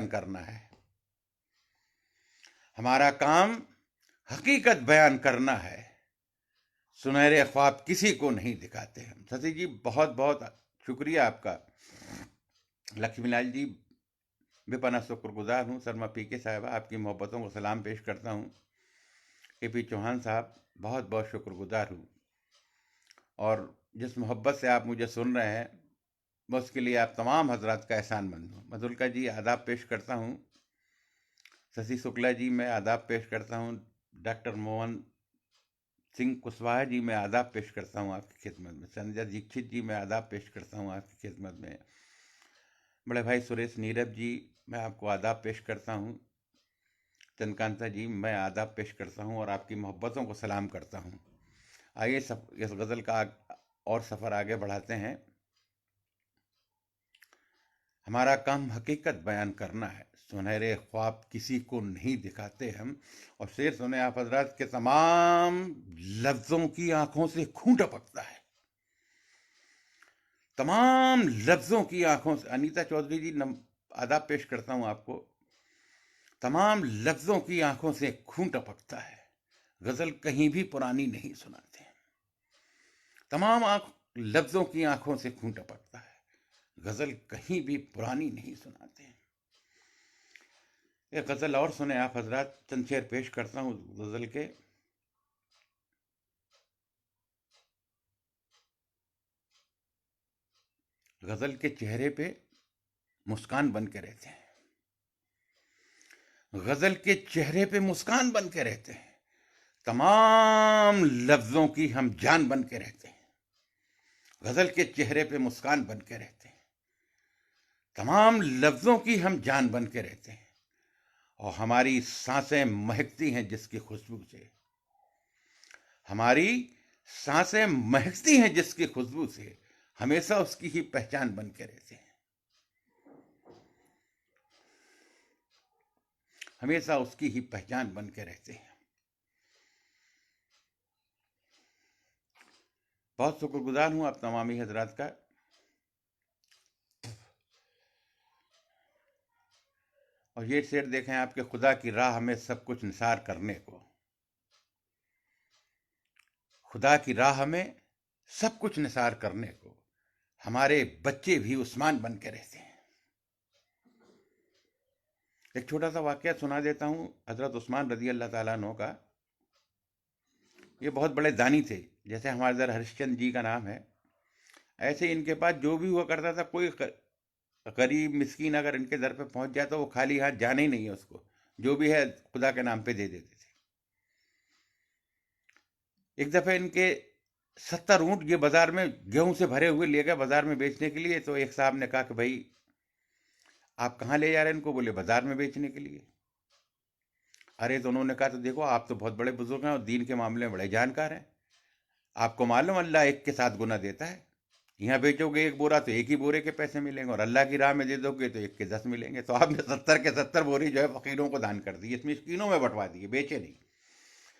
बयान करना है, हमारा काम हकीकत बयान करना है, सुनहरे ख्वाब किसी को नहीं दिखाते हम। शशि जी बहुत बहुत शुक्रिया आपका। लक्ष्मीलाल जी बेपना शुक्रगुजार हूँ। शर्मा पीके साहबा आपकी मोहब्बतों को सलाम पेश करता हूँ। एपी चौहान साहब बहुत बहुत शुक्रगुजार हूँ, और जिस मोहब्बत से आप मुझे सुन रहे हैं मैं उसके लिए आप तमाम हजरात का एहसानमंद हूँ। मधुलिका जी आदाब पेश करता हूँ। शशि शुक्ला जी मैं आदाब पेश करता हूँ। डॉक्टर मोहन सिंह कुशवाहा जी मैं आदाब पेश करता हूँ आपकी खिदमत में। संजय दीक्षित जी मैं आदाब पेश करता हूँ आपकी खिदमत में। बड़े भाई सुरेश नीरव जी मैं आपको आदाब पेश करता हूँ। चंद्रकांता जी मैं आदाब पेश करता हूँ और आपकी मोहब्बतों को सलाम करता हूँ। आइए सब इस गज़ल का और सफ़र आगे बढ़ाते हैं। हमारा काम हकीकत बयान करना है, सुनहरे ख्वाब किसी को नहीं दिखाते हम। और शेर सुने आप हजरात के, तमाम लफ्ज़ों की आंखों से खून टपकता है, तमाम लफ्ज़ों की आंखों से। अनीता चौधरी जी आदाब पेश करता हूँ आपको। तमाम लफ्ज़ों की आंखों से खून टपकता है, गज़ल कहीं भी पुरानी नहीं सुनाते। तमाम लफ्ज़ों की आंखों से खून टपकता है, गज़ल कहीं भी पुरानी नहीं सुनाते। एक गज़ल और सुने आप हजरात, चंद शेर पेश करता हूँ गज़ल के। गज़ल के चेहरे पे मुस्कान बन के रहते हैं, गज़ल के चेहरे पे मुस्कान बन के रहते हैं, तमाम लफ्ज़ों की हम जान बन के रहते हैं। गज़ल के चेहरे पे मुस्कान बन के रहते हैं, तमाम लफ्ज़ों की हम जान बन के रहते हैं। और हमारी सांसें महकती हैं जिसकी खुशबू से, हमारी सांसें महकती हैं जिसकी खुशबू से, हमेशा उसकी ही पहचान बन के रहते हैं, हमेशा उसकी ही पहचान बन के रहते हैं। बहुत शुक्रगुजार हूँ आप तमामी हजरात का। और ये शेर देखें आपके, खुदा की राह में सब कुछ निसार करने को, खुदा की राह में सब कुछ निसार करने को, हमारे बच्चे भी उस्मान बन के रहते हैं। एक छोटा सा वाकया सुना देता हूँ हजरत उस्मान रजी अल्लाह ताला अन्हु का। ये बहुत बड़े दानी थे, जैसे हमारे इधर हरिश्चंद्र जी का नाम है, ऐसे इनके पास जो भी हुआ करता था, कोई गरीब मिस्कीन अगर इनके दर पे पहुंच जाए तो वो खाली हाथ जाने ही नहीं है, उसको जो भी है खुदा के नाम पे दे देते थे। एक दफे इनके 70 ऊंट ये बाजार में गेहूं से भरे हुए ले गए बाजार में बेचने के लिए। तो एक साहब ने कहा कि भाई आप कहाँ ले जा रहे हैं इनको? बोले बाजार में बेचने के लिए। अरे तो उन्होंने कहा तो देखो आप तो बहुत बड़े बुजुर्ग हैं और दीन के मामले में बड़े जानकार हैं, आपको मालूम अल्लाह 1 के 7 गुना देता है। यहाँ बेचोगे 1 बोरा तो 1 ही बोरे के पैसे मिलेंगे, और अल्लाह की राह में दे दोगे तो 1 के 10 मिलेंगे। तो आपने 70 के 70 बोरी जो है फकीरों को दान कर दी, इसमें मिस्कीनों में बंटवा दिए, बेचे नहीं।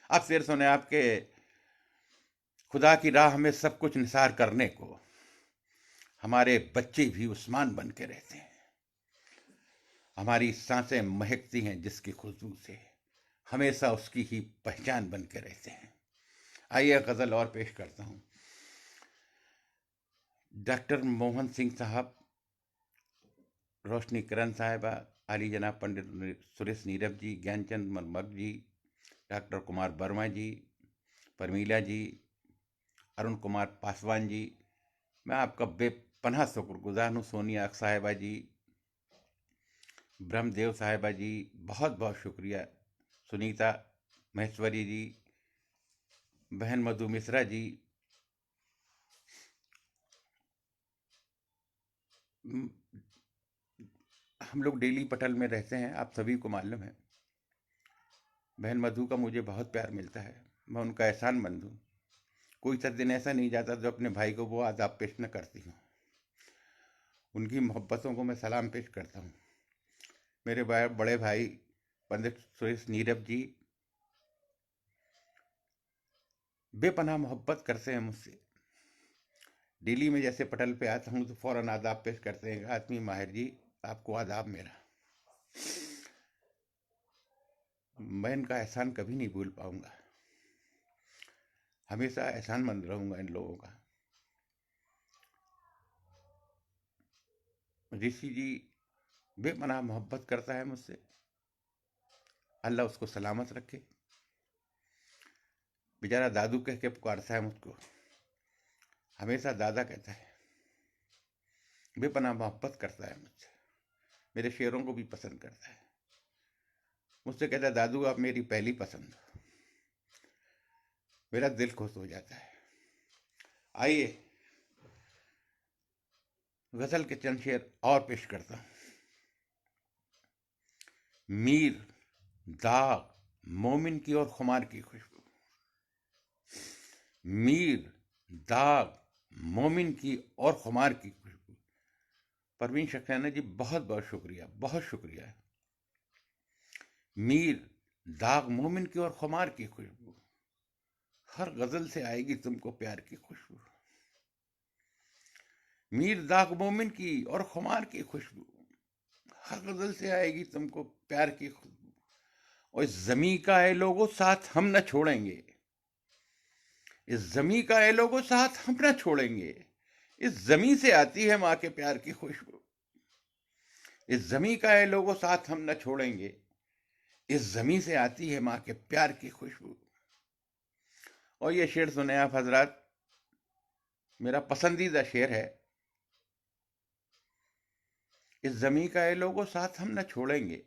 अब शेर सुने आपके, खुदा की राह में सब कुछ निसार करने को, हमारे बच्चे भी उस्मान बन के रहते हैं, हमारी सांसें महकती हैं जिसकी खुशबू से, हमेशा उसकी ही पहचान बन के रहते हैं। आइए गज़ल और पेश करता हूँ। डॉक्टर मोहन सिंह साहब, रोशनी किरण साहिबा, आली जनाब पंडित सुरेश नीरव जी, ज्ञानचंद मरमक जी, डॉक्टर कुमार वर्मा जी, परमीला जी, अरुण कुमार पासवान जी, मैं आपका बेपनाह शुक्रगुजार हूँ। सोनिया साहिबा जी, ब्रह्मदेव साहिबा जी, बहुत बहुत शुक्रिया। सुनीता महेश्वरी जी, बहन मधु मिश्रा जी, हम लोग डेली पटल में रहते हैं, आप सभी को मालूम है। बहन मधु का मुझे बहुत प्यार मिलता है, मैं उनका एहसानमंद हूँ। कोई सा दिन ऐसा नहीं जाता जो अपने भाई को वो आदाब पेश न करती हूँ। उनकी मोहब्बतों को मैं सलाम पेश करता हूँ। मेरे बड़े भाई पंडित सुरेश नीरव जी बेपनाह मोहब्बत करते हैं मुझसे। दिल्ली में जैसे पटल पे आता हूँ तो फौरन आदाब पेश करते हैं, आदमी माहिर जी आपको आदाब मेरा। मैं इनका एहसान कभी नहीं भूल पाऊंगा, हमेशा एहसानमंद रहूंगा इन लोगों का। ऋषि जी बेपनाह मोहब्बत करता है मुझसे, अल्लाह उसको सलामत रखे। बेचारा दादू कह के पुकारता है मुझको, हमेशा दादा कहता है, बेपनाह मोहब्बत करता है मुझसे, मेरे शेरों को भी पसंद करता है। मुझसे कहता है, दादू आप मेरी पहली पसंद हो। मेरा दिल खुश हो जाता है। आइए गजल के चंद शेर और पेश करता हूं। मीर दाग मोमिन की और खुमार की खुशबू, मीर दाग मोमिन की और खुमार की खुशबू। परवीन सक्सेना जी बहुत बहुत शुक्रिया, बहुत शुक्रिया। मीर दाग मोमिन की और खुमार की खुशबू, हर गजल से आएगी तुमको प्यार की खुशबू। मीर दाग मोमिन की और खुमार की खुशबू, हर गजल से आएगी तुमको प्यार की खुशबू। और इस जमी का ए लोगो साथ हम न छोड़ेंगे, इस जमी का ए लोगो साथ हम न छोड़ेंगे। इस जमी से आती है माँ के प्यार की खुशबू, इस जमी का ए लोगो साथ हम न छोड़ेंगे। इस जमी से आती है माँ के प्यार की खुशबू। और ये शेर सुने आप हजरात, मेरा पसंदीदा शेर है। इस जमी का ए लोगो साथ हम न छोड़ेंगे,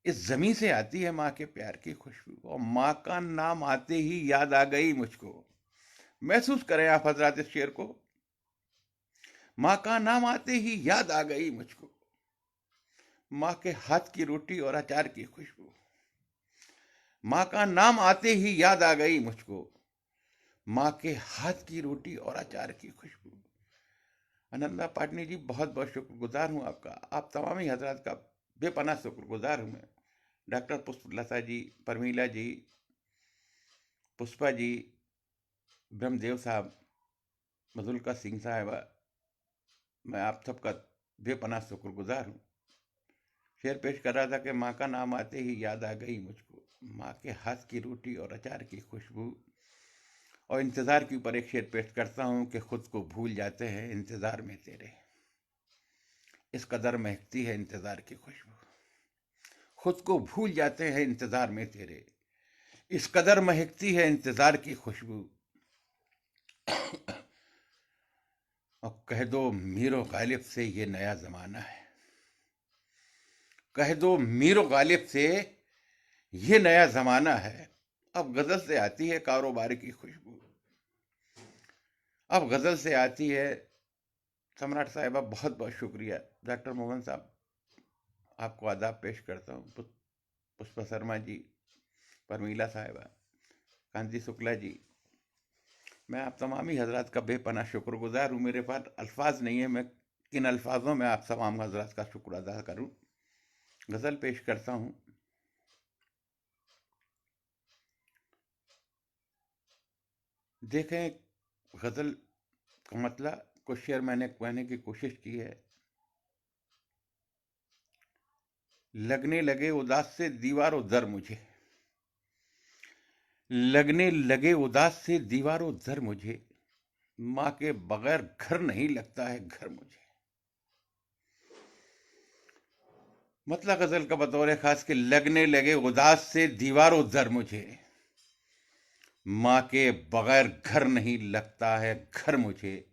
इस जमी से आती है माँ के प्यार की खुशबू। और माँ का नाम आते ही याद आ गई मुझको। महसूस करें आप हजरात इस शेर को। माँ का नाम आते ही याद आ गई मुझको, माँ के हाथ की रोटी और अचार की खुशबू। माँ का नाम आते ही याद आ गई मुझको, माँ के हाथ की रोटी और अचार की खुशबू। अनंदा पाटनी जी बहुत बहुत शुक्रगुजार हूँ आपका, आप तमाम ही हजरात का बेपनाह शुक्रगुजार हूँ मैं। डॉक्टर पुष्पलता जी, परमीला जी, पुष्पा जी, ब्रह्मदेव साहब, मधुलका सिंह साहबा, मैं आप सबका बेपनाह शुक्रगुजार हूँ। शेर पेश कर रहा था कि माँ का नाम आते ही याद आ गई मुझको, माँ के हाथ की रोटी और अचार की खुशबू। और इंतज़ार के ऊपर एक शेर पेश करता हूँ कि खुद को भूल जाते हैं इंतज़ार में तेरे, इस कदर महकती है इंतज़ार की खुशबू। खुद को भूल जाते हैं इंतज़ार में तेरे, इस कदर महकती है इंतज़ार की खुशबू। और कह दो मीरो गालिब से ये नया ज़माना है, कह दो मीरो गालिब से ये नया ज़माना है। अब गज़ल से आती है कारोबार की खुशबू, अब गज़ल से आती है। सम्राट साहिबा बहुत बहुत शुक्रिया। डॉक्टर मोहन साहब आपको आदाब पेश करता हूँ। पुष्पा शर्मा जी, परमीला साहिबा, कांति शुक्ला जी, मैं आप तमाम ही हजरात का बेपनाह शुक्रगुजार हूँ। मेरे पास अल्फाज नहीं है, मैं किन अल्फाजों में आप तमाम हजरात का शुक्र अदा करूँ। गज़ल पेश करता हूँ। देखें गज़ल का मतलब कुछ शेर मैंने कहने की कोशिश की है। लगने लगे उदास से दीवारों दर मुझे, लगने लगे उदास से दीवारों दर मुझे, माँ के बगैर घर नहीं लगता है घर मुझे। मतलब गजल का बतौर खास के लगने लगे उदास से दीवारों दर मुझे, माँ के बगैर घर नहीं लगता है घर मुझे।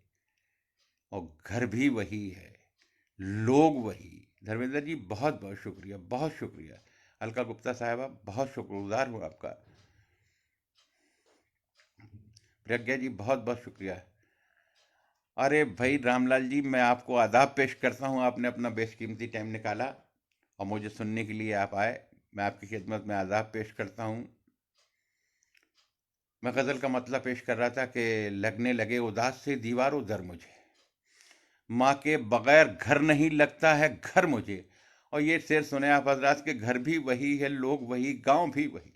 और घर भी वही है, लोग वही। धर्मेंद्र जी बहुत बहुत शुक्रिया, बहुत शुक्रिया। अलका गुप्ता साहबा बहुत शुक्रगुजार हूँ आपका। प्रज्ञा जी बहुत बहुत शुक्रिया। अरे भाई रामलाल जी, मैं आपको आदाब पेश करता हूँ, आपने अपना बेशकीमती टाइम निकाला और मुझे सुनने के लिए आप आए। मैं आपकी खिदमत में आदाब पेश करता हूँ। मैं गज़ल का मतलब पेश कर रहा था कि लगने लगे उदास से दीवारों दर मुझे, माँ के बगैर घर नहीं लगता है घर मुझे। और ये शेर सुने आप हजरात के, घर भी वही है, लोग वही, गांव भी वही।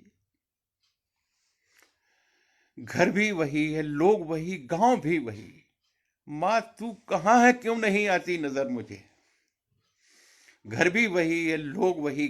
घर भी वही है, लोग वही, गांव भी वही। माँ तू कहाँ है क्यों नहीं आती नजर मुझे। घर भी वही है, लोग वही,